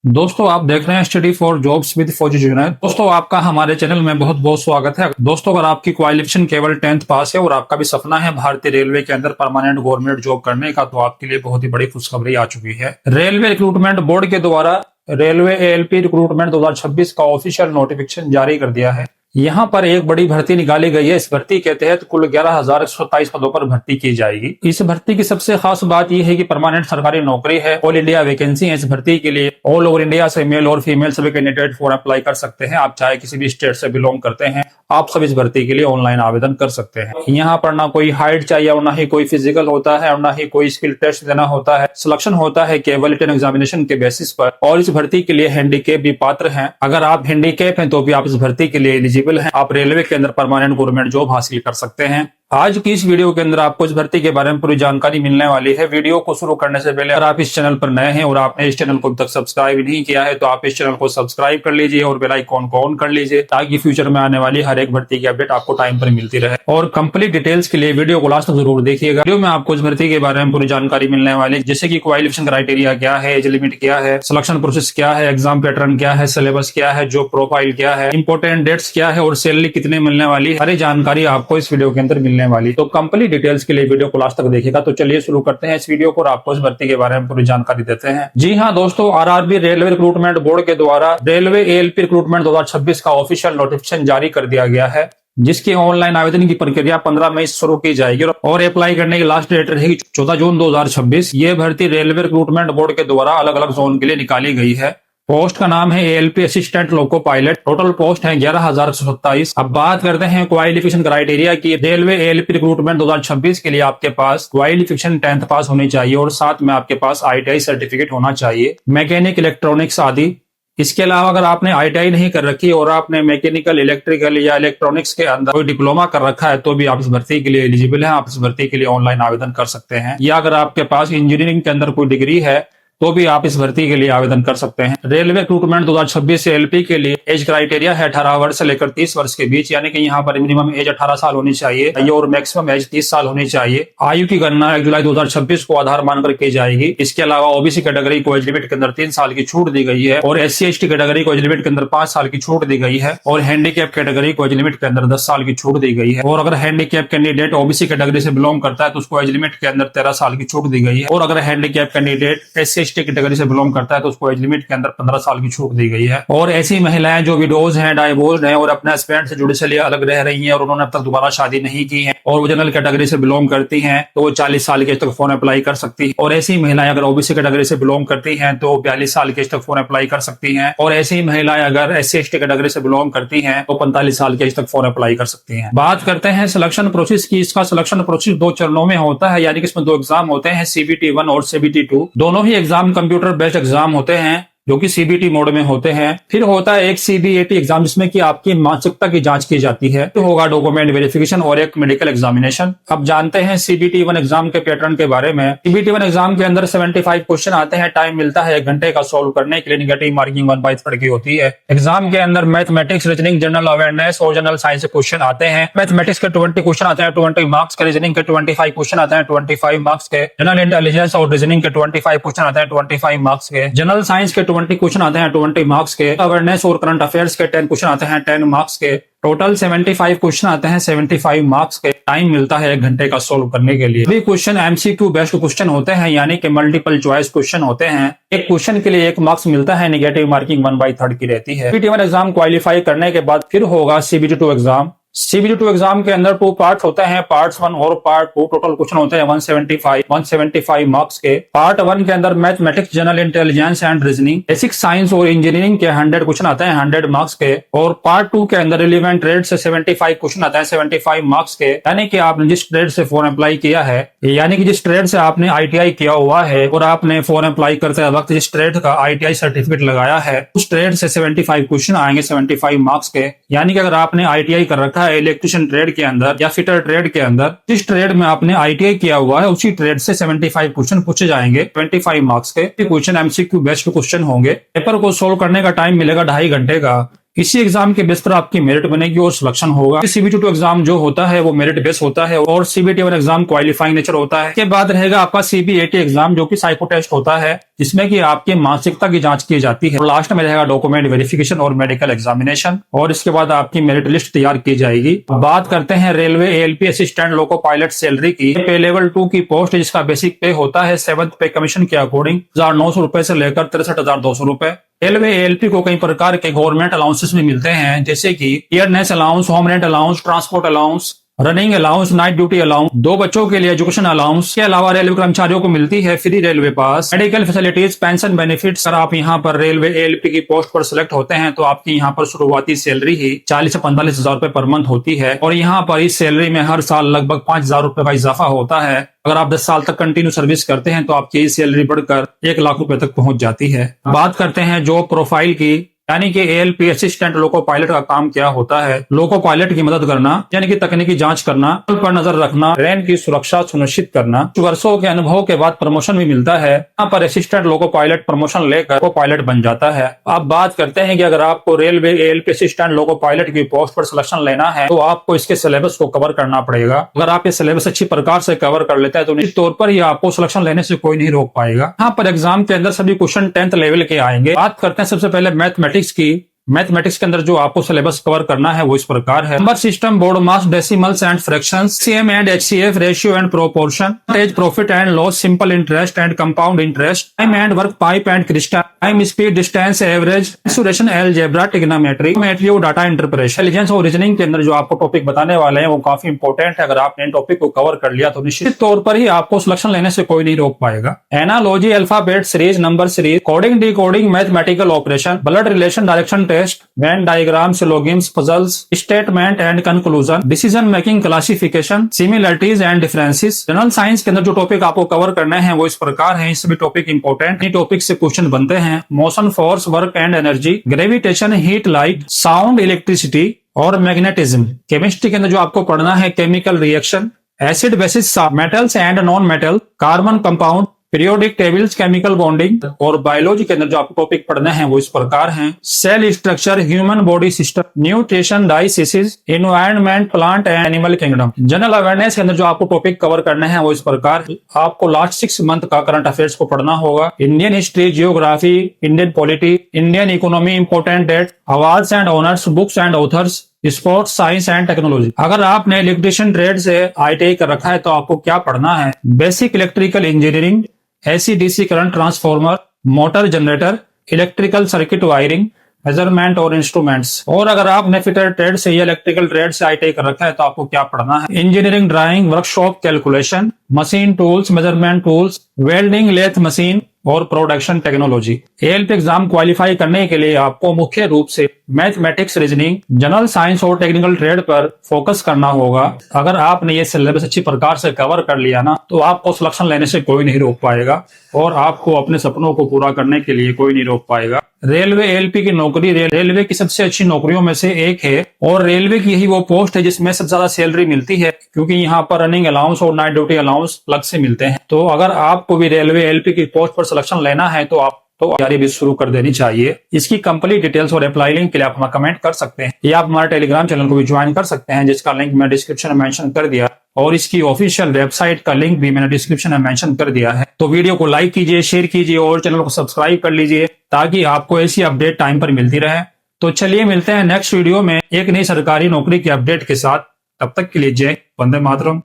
दोस्तों आप देख रहे हैं स्टडी फॉर जॉब्स विद फौजी जुनैद। दोस्तों आपका हमारे चैनल में बहुत बहुत स्वागत है। दोस्तों अगर आपकी क्वालिफिकेशन केवल 10th पास है और आपका भी सपना है भारतीय रेलवे के अंदर परमानेंट गवर्नमेंट जॉब करने का, तो आपके लिए बहुत ही बड़ी खुशखबरी आ चुकी है। रेलवे रिक्रूटमेंट बोर्ड के द्वारा रेलवे एएलपी रिक्रूटमेंट 2026 का ऑफिशियल नोटिफिकेशन जारी कर दिया है। यहाँ पर एक बड़ी भर्ती निकाली गई है। इस भर्ती के तहत कुल 11,127 पदों पर भर्ती की जाएगी। इस भर्ती की सबसे खास बात यह है कि परमानेंट सरकारी नौकरी है। ऑल इंडिया वैकेंसी है। इस भर्ती के लिए ऑल ओवर इंडिया से मेल और फीमेल सभी कैंडिडेट फॉर अप्लाई कर सकते हैं। आप चाहे किसी भी स्टेट से बिलोंग करते हैं, आप सब इस भर्ती के लिए ऑनलाइन आवेदन कर सकते हैं। यहाँ पर ना कोई हाइट चाहिए और ना ही कोई फिजिकल होता है और ना ही कोई स्किल टेस्ट देना होता है। सिलेक्शन होता है केवल रिटन एग्जामिनेशन के बेसिस पर। और इस भर्ती के लिए हैंडीकैप भी पात्र हैं। अगर आप हैंडीकैप हैं तो भी आप इस भर्ती के लिए एलिजिबल हैं। आप रेलवे के अंदर परमानेंट गवर्नमेंट जॉब हासिल कर सकते हैं। आज की इस वीडियो के अंदर आपको इस भर्ती के बारे में पूरी जानकारी मिलने वाली है। वीडियो को शुरू करने से पहले अगर आप इस चैनल पर नए हैं और आपने इस चैनल को अभी तक सब्सक्राइब नहीं किया है तो आप इस चैनल को सब्सक्राइब कर लीजिए और बेल आइकॉन को ऑन कर लीजिए, ताकि फ्यूचर में आने वाली हर एक भर्ती की अपडेट आपको टाइम पर मिलती रहे। और कंप्लीट डिटेल्स के लिए वीडियो को लास्ट तक जरूर देखिएगा। वीडियो में आपको इस भर्ती के बारे में पूरी जानकारी मिलने वाली है, जैसे कि क्वालिफिकेशन क्राइटेरिया क्या है, एज लिमिट क्या है, सिलेक्शन प्रोसेस क्या है, एग्जाम पैटर्न क्या है, सिलेबस क्या है, जॉब प्रोफाइल क्या है, इंपोर्टेंट डेट्स क्या है और सैलरी कितने मिलने वाली है। सारी जानकारी आपको इस वीडियो के अंदर मिलने वाली। तो कंप्लीट डिटेल्स के लिए वीडियो को लास्ट तक देखिएगा। तो चलिए शुरू करते हैं इस वीडियो को और आपको इस भर्ती के बारे में पूरी जानकारी देते हैं। जी हाँ दोस्तों, आरआरबी रेलवे रिक्रूटमेंट बोर्ड के द्वारा रेलवे एएलपी रिक्रूटमेंट 2026 का ऑफिशियल नोटिफिकेशन जारी कर दिया गया है, जिसकी ऑनलाइन आवेदन की प्रक्रिया 15 मई से शुरू की जाएगी और अप्लाई करने की लास्ट डेट रहेगी 14 जून 2026। ये भर्ती रेलवे रिक्रूटमेंट बोर्ड के द्वारा अलग अलग जोन के लिए निकाली गई है। पोस्ट का नाम है ALP assistant loco pilot. Total post है 11,127। अब बात करते हैं क्वालिफिकेशन क्राइटेरिया की। रेलवे एएलपी रिक्रूटमेंट 2026 के लिए आपके पास क्वालिफिकेशन 10th पास होनी चाहिए और साथ में आपके पास आईटीआई सर्टिफिकेट होना चाहिए, मैकेनिक, इलेक्ट्रॉनिक्स आदि। इसके अलावा अगर आपने आईटीआई नहीं कर रखी और आपने मैकेनिकल, इलेक्ट्रिकल या इलेक्ट्रॉनिक्स के अंदर कोई डिप्लोमा कर रखा है तो भी आप इस भर्ती के लिए एलिजिबल हैं। आप इस भर्ती के लिए ऑनलाइन आवेदन कर सकते हैं। या अगर आपके पास इंजीनियरिंग के अंदर कोई डिग्री है तो भी आप इस भर्ती के लिए आवेदन कर सकते हैं। रेलवे रिक्रूटमेंट 2026 एएलपी के लिए एज क्राइटेरिया है 18 वर्ष से लेकर 30 वर्ष के बीच, यानी कि यहाँ पर मिनिमम एज 18 साल होनी चाहिए और मैक्सिमम एज 30 साल होनी चाहिए। आयु की गणना 1 जुलाई 2026 को आधार मानकर की जाएगी। इसके अलावा ओबीसी कैटेगरी को एज लिमिट के अंदर 3 साल की छूट दी गई है और एससी एसटी कैटेगरी को एज लिमिट के अंदर 5 साल की छूट दी गई है और हैंडीकैप कैटेगरी को एज लिमिट के अंदर 10 साल की छूट दी गई है। और अगर हैंडीकैप कैंडिडेट ओबीसी कैटेगरी से बिलोंग करता है तो उसको एज लिमिट के अंदर 13 साल की छूट दी गई है और अगर handicap candidate SC ST category से बिलोंग करता है तो उसको एज लिमिट के अंदर 15 साल की छूट दी गई है। और ऐसी महिलाएं जो विडोज हैं, डाइवोर्स्ड हैं और अपने हस्बैंड से जुडिशली अलग रह रही हैं और उन्होंने अब तक दोबारा शादी नहीं की है और वो जनरल कैटेगरी से बिलोंग करती हैं तो वो 40 साल की एज तक फॉर्म अप्लाई कर सकती है। और ऐसी महिलाएं अगर ओबीसी कैटेगरी से बिलोंग करती हैं तो 42 साल की एज तक फॉर्म अप्लाई कर सकती हैं और ऐसी महिलाएं अगर एससी एसटी कैटेगरी से बिलोंग करती हैं तो 45 साल की एज तक फॉर्म अप्लाई कर सकती हैं। बात करते हैं सिलेक्शन प्रोसेस की। इसका सिलेक्शन प्रोसेस 2 चरणों में होता है, यानी कि इसमें 2 एग्जाम होते हैं, सीबीटी 1 और सीबीटी 2। दोनों ही एग्जाम कंप्यूटर बेस्ड एग्जाम होते हैं जो कि सीबीटी मोड में होते हैं। फिर होता है एक सीबीएटी एग्जाम, जिसमें कि आपकी मानसिकता की जांच की जाती है। तो होगा डॉक्यूमेंट वेरिफिकेशन और एक मेडिकल एग्जामिनेशन। अब जानते हैं सीबीटी 1 एग्जाम के पैटर्न के बारे में। सीबीटी 1 एग्जाम के अंदर 75 क्वेश्चन आते हैं। टाइम मिलता है 1 घंटे का सोल्व करने के लिए। नेगेटिव मार्किंग 1/3 की होती है। एग्जाम के अंदर मैथमेटिक्स, रीजनिंग, जनरल अवेयरनेस और जनरल साइंस के क्वेश्चन आते हैं। मैथमेटिक्स के 20 क्वेश्चन आते हैं 20 मार्क्स के। रीजनिंग के 25 क्वेश्चन आते हैं 25 मार्क्स के। जनरल इंटेलिजेंस और रीजनिंग के 25 क्वेश्चन आते हैं 25 मार्क्स के। जनरल साइंस के 20 क्वेश्चन आते हैं 20 मार्क्स के। अवेयरनेस और करंट अफेयर्स के 10 क्वेश्चन आते हैं 10 मार्क्स के। टोटल 75 क्वेश्चन आते हैं 75 मार्क्स के। टाइम मिलता है 1 घंटे का सोल्व करने के लिए। सभी क्वेश्चन एमसीक्यू बेस्ड क्वेश्चन होते हैं, यानी कि मल्टीपल चॉइस क्वेश्चन होते हैं। एक क्वेश्चन के लिए 1 मार्क्स मिलता है। नेगेटिव मार्किंग 1/3 की रहती है। सीबीटी 1 एग्जाम क्वालिफाई करने के बाद फिर होगा सीबीटी 2 एग्जाम। सीबीटी 2 एग्जाम के अंदर 2 पार्ट होते हैं, पार्ट 1 और पार्ट 2। टोटल क्वेश्चन होते हैं 175 मार्क्स के। पार्ट 1 के अंदर mathematics, general intelligence and reasoning, basic science और इंजीनियरिंग के 100 क्वेश्चन आते हैं 100 मार्क्स के। और पार्ट 2 के अंदर रिलेवेंट ट्रेड से 75 क्वेश्चन आते हैं 75 मार्क्स के। यानी कि आपने जिस ट्रेड से फॉर्म अप्लाई किया है, यानी कि जिस ट्रेड से आपने आईटीआई किया हुआ है और आपने फॉर्म अप्लाई करते वक्त जिस ट्रेड का आईटीआई सर्टिफिकेट लगाया है, उस ट्रेड से 75 क्वेश्चन आएंगे 75 मार्क्स के। यानी कि अगर आपने आईटीआई कर रखा है इलेक्ट्रिशियन ट्रेड के अंदर या फिटर ट्रेड के अंदर, जिस ट्रेड में आपने आईटीआई किया हुआ है उसी ट्रेड से 75 क्वेश्चन पूछे जाएंगे 25 मार्क्स के। क्वेश्चन एमसीक्यू बेस्ड क्वेश्चन होंगे। पेपर को सोल्व करने का टाइम मिलेगा 2.5 घंटे का। इसी एग्जाम के बेस पर आपकी मेरिट बनेगी और सिलेक्शन होगा। सीबीटी 2 एग्जाम जो होता है वो मेरिट बेस होता है और सीबीटी 1 एग्जाम क्वालिफाइंग नेचर होता है। इसके बाद रहेगा आपका सीबीएटी एग्जाम जो कि साइको टेस्ट होता है, जिसमें कि आपकी मानसिकता की जांच की जाती है। लास्ट में रहेगा डॉक्यूमेंट वेरिफिकेशन और मेडिकल एग्जामिनेशन, और इसके बाद आपकी मेरिट लिस्ट तैयार की जाएगी। बात करते हैं railway ALP assistant loco pilot salary की। पे लेवल 2 की पोस्ट जिसका बेसिक पे होता है 7th पे कमीशन के अकॉर्डिंग 1900 रुपए से लेकर 63,200 रुपए। रेलवे एएलपी को कई प्रकार के गवर्नमेंट अलाउंसेस भी मिलते हैं, जैसे कि dearness allowance, home rent allowance, transport allowance, running allowance, night duty allowance, 2 बच्चों के लिए एजुकेशन अलाउंस। के अलावा रेलवे कर्मचारियों को मिलती है फ्री रेलवे पास, मेडिकल फैसिलिटीज, पेंशन बेनिफिट्स। अगर आप यहाँ पर रेलवे एएलपी की पोस्ट पर सिलेक्ट होते हैं तो आपकी यहाँ पर शुरुआती सैलरी ही 40 से 45 हजार रुपए पर मंथ होती है, और यहाँ पर इस सैलरी में हर साल लगभग 5,000 रुपए का इजाफा होता है। अगर आप 10 साल तक कंटिन्यू सर्विस करते हैं तो आपकी सैलरी बढ़कर 1 लाख रुपए तक पहुंच जाती है। बात करते हैं जॉब प्रोफाइल की, यानी कि एएलपी असिस्टेंट लोको पायलट का काम क्या होता है। लोको पायलट की मदद करना, यानी कि तकनीकी जांच करना, पर नजर रखना, ट्रेन की सुरक्षा सुनिश्चित करना। वर्षों के अनुभव के बाद प्रमोशन भी मिलता है। यहाँ पर असिस्टेंट लोको पायलट प्रमोशन लेकर लोको पायलट बन जाता है। अब बात करते हैं कि अगर आपको railway ALP assistant loco pilot की पोस्ट पर सिलेक्शन लेना है तो आपको इसके सिलेबस को कवर करना पड़ेगा। अगर आप ये सिलेबस अच्छी प्रकार से कवर कर लेते हैं तो निश्चित तौर पर ही आपको सिलेक्शन लेने से कोई नहीं रोक पाएगा। यहाँ पर एग्जाम के अंदर सभी क्वेश्चन 10th लेवल के आएंगे। बात करते हैं सबसे पहले मैथमेटिक्स की। मैथमेटिक्स के अंदर जो आपको सिलेबस कवर करना है वो इस प्रकार है। Number system, BODMAS, decimals and fractions, LCM and HCF, ratio and proportion, age, profit and loss, simple interest and compound interest, time and work, pipe and क्रिस्टल, time, speed, distance, average, mensuration, algebra, trigonometry, geometry और data interpretation. Intelligence और reasoning के अंदर जो आपको topic बताने वाले हैं वो काफी इंपॉर्टेंट है। अगर आपने इन टॉपिक को कवर कर लिया तो निश्चित तौर पर ही आपको सिलेक्शन लेने से कोई नहीं रोक पाएगा। Analogy, alphabet series, number series, coding, decoding, mathematical operation, blood relation, direction test, Venn diagram, syllogisms, puzzles, statement and conclusion, decision making, classification, similarities and differences. General science के अंदर जो टॉपिक आपको कवर करने हैं वो इस प्रकार हैं। इस सभी टॉपिक इंपॉर्टेंट, इन टॉपिक से क्वेश्चन बनते हैं। Motion, force, work and energy, gravitation, heat, light, sound, electricity और मैग्नेटिज्म। केमिस्ट्री के अंदर जो आपको पढ़ना है chemical reaction, acid, basis, metals and non metal, carbon compound, periodic tables, chemical bonding. और बायोलॉजी के अंदर जो आपको टॉपिक पढ़ने हैं वो इस प्रकार हैं। Cell structure, human body system, nutrition, diseases, environment, plant and animal kingdom. General awareness के अंदर जो आपको टॉपिक कवर करने हैं वो इस प्रकार। आपको लास्ट 6 मंथ का करंट अफेयर्स को पढ़ना होगा। Indian history, geography, Indian polity, Indian economy, important date, awards and honours, books and authors, sports, science and technology. अगर आपने इलेक्ट्रिशियन ट्रेड से आईटीआई कर रखा है तो आपको क्या पढ़ना है। Basic electrical engineering, AC DC current transformer, motor generator, electrical circuit wiring, measurement और इंस्ट्रूमेंट्स। और अगर आपने फिटर ट्रेड से या इलेक्ट्रिकल ट्रेड से आईटीआई कर रखा है तो आपको क्या पढ़ना है। Engineering drawing, workshop calculation, machine tools, measurement tools, welding, lathe machine और production technology. ALP exam qualify करने के लिए आपको मुख्य रूप से मैथमेटिक्स, रीजनिंग, जनरल साइंस और टेक्निकल ट्रेड पर फोकस करना होगा। अगर आपने ये सिलेबस अच्छी प्रकार से कवर कर लिया ना तो आपको सिलेक्शन लेने से कोई नहीं रोक पाएगा और आपको अपने सपनों को पूरा करने के लिए कोई नहीं रोक पाएगा। रेलवे एएलपी की नौकरी रेलवे की सबसे अच्छी नौकरियों में से एक है और रेलवे की यही वो पोस्ट है जिसमें सबसे ज्यादा सैलरी मिलती है, क्योंकि यहाँ पर रनिंग अलाउंस और नाइट ड्यूटी अलाउंस अलग से मिलते हैं। तो अगर आपको भी रेलवे एएलपी की पोस्ट पर सिलेक्शन लेना है तो आप तैयारी भी शुरू कर देनी चाहिए। इसकी कंप्लीट डिटेल्स और अप्लाई लिंक के लिए आप हमें कमेंट कर सकते हैं या आप हमारे टेलीग्राम चैनल को भी ज्वाइन कर सकते हैं, जिसका लिंक मैं डिस्क्रिप्शन में मेंशन कर दिया, और इसकी ऑफिशियल वेबसाइट का लिंक भी मैंने डिस्क्रिप्शन में मेंशन कर दिया है। तो वीडियो को लाइक कीजिए, शेयर कीजिए और चैनल को सब्सक्राइब कर लीजिए ताकि आपको ऐसी अपडेट टाइम पर मिलती रहे। तो चलिए मिलते हैं नेक्स्ट वीडियो में एक नई सरकारी नौकरी की अपडेट के साथ। तब तक के लिए जय वंदे मातरम।